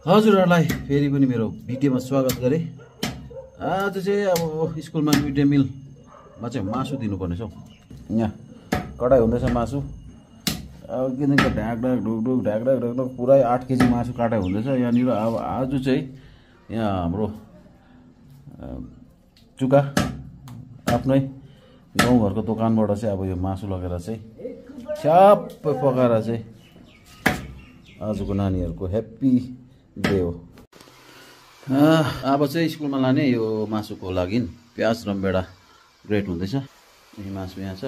हजुरहरूलाई फेरि पनि मेरो भिडियोमा स्वागत गरेँ। आज चाहिँ अब स्कुलमा मिड डे मिलमा चाहिँ मासु दिनुपर्ने छ हौ। यहाँ कडाई हुँदैछ मासु। अब किनकि ढाक ढाक ढुक ढुक ढाक ढाक ढुक ढुक पुरै 8 केजी मासु काटाइ हुँदैछ यहाँनिर। अब आज चाहिँ यहाँ हाम्रो चुका आफ्नै गाउँघरको दोकानबाट चाहिँ अब यो मासु लगेर चाहिँ छ्याप्पै पकाएर चाहिँ आजको नानीहरूको ह्याप्पी डे हो। अब चाहिँ स्कुलमा लाने यो मासुको लागि प्याज रमभेडा ग्रेट हुँदैछ। यही मासु यहाँ छ,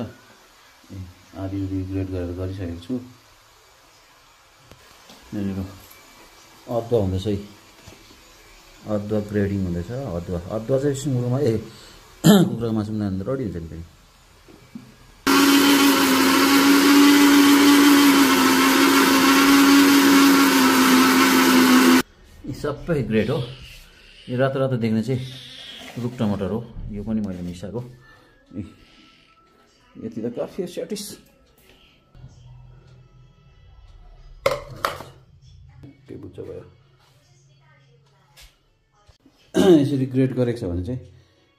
आधी ग्रेट गरेर गरिसकेको छु। यहाँनिर अदुवा हुँदैछ, अदुवा ग्रेडिङ हुँदैछ। अदुवा चाहिँ सुँगुरोमा कुखुराको मासु बनाएर रेडी हुन्छ नि फेरि। सबै ग्रेट हो। यो रातो रातो देख्ने चाहिँ रुख टमाटर हो, यो पनि मैले मिसाएको। यति त काफी स्याटिस। के बुझ्छ भयो। यसरी ग्रेट गरेको छ भने चाहिँ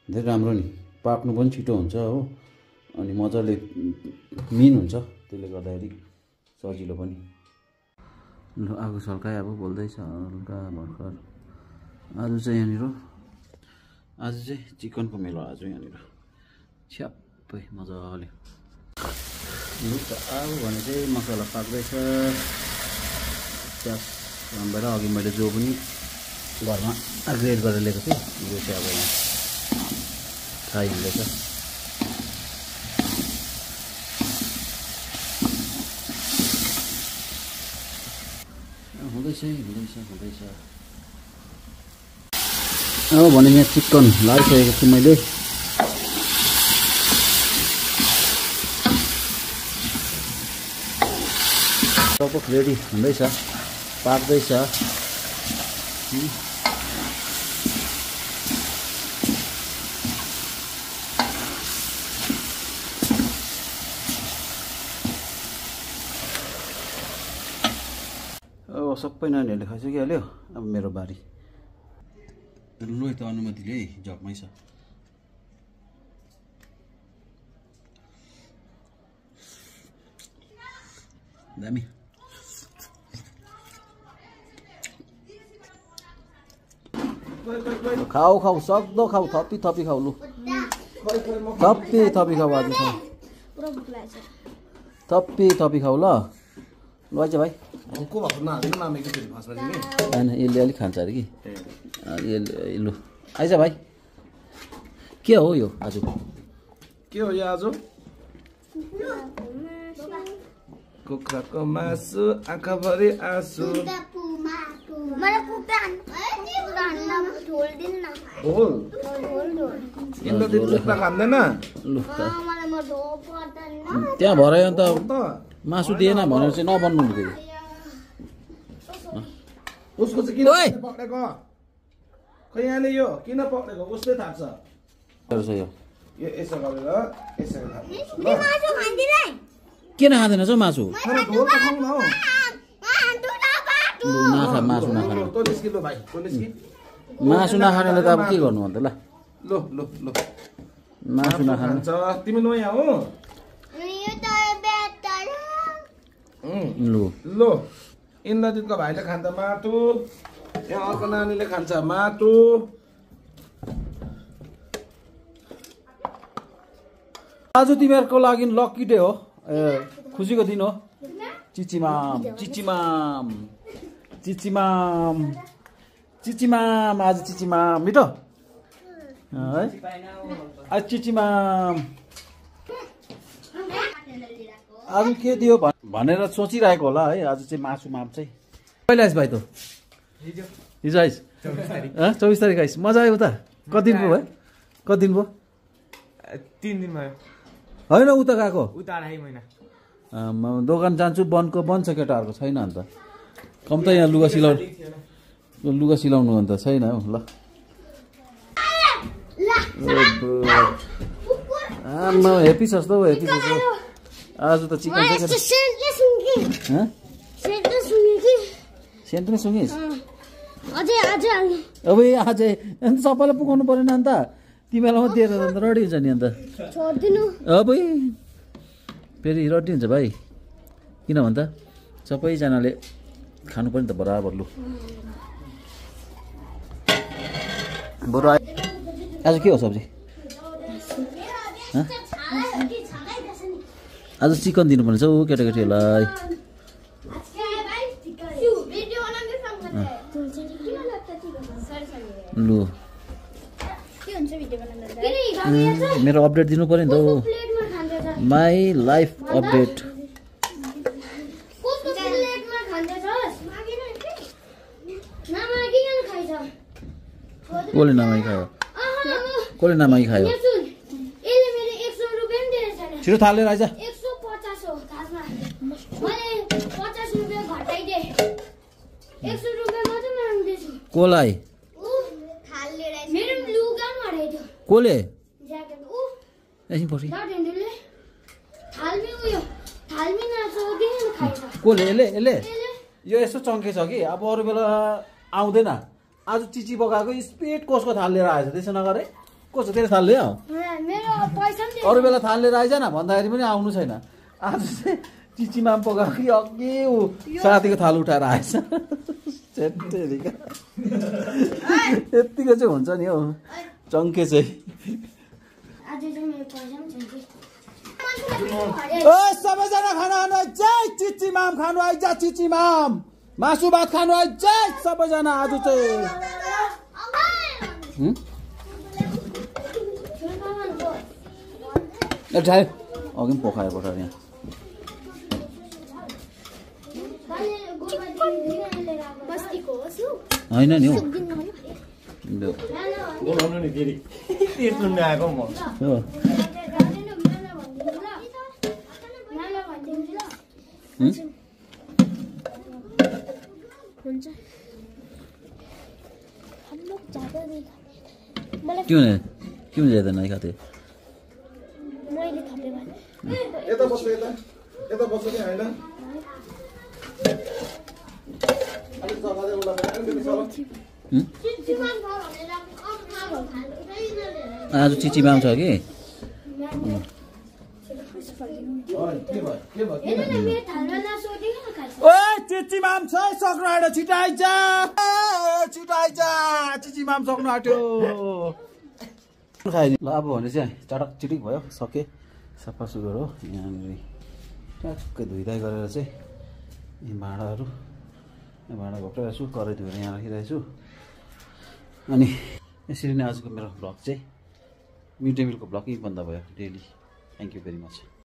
धेरै राम्रो नि, पाक्नु पनि छिटो हुन्छ हो, अनि मजाले मिन हुन्छ, त्यसले गर्दाखेरि सजिलो पनि। ल आगो सल्काइ अब बोल्दैछ हल्का भर्खर। आज चाहिँ यहाँनिर चिकनको मेलो आज यहाँनिर छ्याप्पै मजाले। अब भने चाहिँ मसला पाक्दैछ। प्याज रमभेडा अघि मैले जो पनि घरमा ग्रेड गरेर ल्याएको थिएँ, यो चाहिँ अब यहाँ फ्राई हुँदैछ। हुँदैछ। अब भने यहाँ चिकन लागिसकेको छु मैले। लगभग रेडी हुँदैछ, पाक्दैछ। अब सबै नानीहरूले खाइसकिहाल्यो, अब मेरो बारी। लु त अनुमति ले जगमै छ। दामी। खाऊ सक्दो खाऊ, थपी खाऊ। लु थपी खाऊ, आज खाऊ, थपी खाऊ। ल आइज भाइ। होइन यसले अलिक खान्छ अरे कि। लु आइज भाइ। के हो यो आज? के हो यो आज? कुखुराको मासु, आँखाभरि आँसु। इन्द्रजित कुखुरा खाँदैन? त्यहाँ भरे अन्त मासु दिएन भनेर चाहिँ नबन्नु नि। उसको चाहिँ किन पक्रेको? खै यहाँले यो किन पक्रेको उसले थाहा छ। यो यसो गरेर यसरी किन खाँदैन छ मासु? ढोल त खाऊ न हौ। मासु नखाने, तँ निस्किलो भाइ, तँ निस्कि। मासु नखानेले त अब के गर्नु अन्त? ल मासु नखाने तिमी नयाँ हो। लो इन्द्रजितको भाइले खान्छ माटु, यहाँ अर्को नानीले खान्छ माटु। आज तिमीहरूको लागि लकी डे हो, खुसीको दिन हो। चिचिमाम आज चिचिमाम मिठो है। आज चिचिमाम आज के दियो भनेर सोचिरहेको होला है। आज चाहिँ मासु माम चाहिँ कहिले आइस भाइ? त हिजो आइस? 24 तारिक आइस। मजा आयो त? कति दिन भयो? 3 दिन भयो। 3 दिन भयो। होइन उता गएको? उता 2.5 महिना। दोकान जान्छु, बन्छ केटाहरूको छैन अन्त। कम त यहाँ लुगा सिलाउनु अन्त छैन हौ। ल आमा हेपी छ जस्तो, हेपी छ। आज त चिकन छ। सेन्ट नै सुँगिस्? Mama, अझै आज अब अझै अन्त सबैलाई पुगाउनु परेन अन्त तिमीलाई मात्रै दिएर अन्त रडी हुन्छ नि अन्त छोड्दिनु अब फेरि रडी हुन्छ भाइ किन भन् त सबैजनाले खानु पर्यो नि त बराबर लु बरु आज के हो सब्जी आज चिकन दिनुपर्ने छ हौ केटाकेटीहरूलाई लु मेरो अपडेट दिनु पर्यो नि त हौ माई लाइफ अपडेट कसले नमागी खायो कसले नमागी खायो छिटो थालेर आइज 150 हो खासमा मैले 50 रुपैयाँ घटाइदे 100 रुपैयाँ मात्र माग्दैछु कसलाई मेरो लुगा घटाइदियो कसले ज्याकेट एकछिन पछि थाल्मी उयो थाल्मी नसोधिन खाइछ कसले यसले यो यसो चङ्के छ कि अब अरू बेला आउँदैन आज चिची पकाएको स्पिड कसको थाल लिएर आएछ त्यसो नगरे कसो तेरो थाल लियो मेरो पैसा पनि अरू बेला थाल लिएर आइज न भन्दाखेरि पनि आउनु छैन आज चाहिँ चिचीमा पनि पकाएको कि अघि ऊ साथीको थाल उठाएर आएछ यत्तिको चाहिँ हुन्छ नि हौ चङ्के चाहिँ आज चाहिँ मेरो पैसा पनि ओ सबैजना खाना खानु आइज चिची माम खानु आइज चिची माम मासु भात खानु आइज सबैजना आज चाहिँ अघि पनि पोखायो यहाँ होइन नि हौ क्यों ज्यादा नहीं खाते यता बस्नु यता बस्नु कि होइन अलिक जग्गाले उल्ला पनि सर आज चिची माम छ कि ओ चिची माम छ सक्नु आँट्यो छिटो आइज चिची माम सक्नु आँट्यो खाइ ल अब भने चाहिँ चटक चिटिक भयो सके सफा सुग्घर हो यहाँनिर ट्याक्कै धुइधाइ गरेर चाहिँ यी भाँडाहरू भाँडा घोप्टाइरहेको छु कराई धोएर यहाँ राखिरहेको छु अनि यसरी नै आजको मेरो भ्लग चाहिँ मिड डे मिलको भ्लग यही बन्द भयो daily thank you very much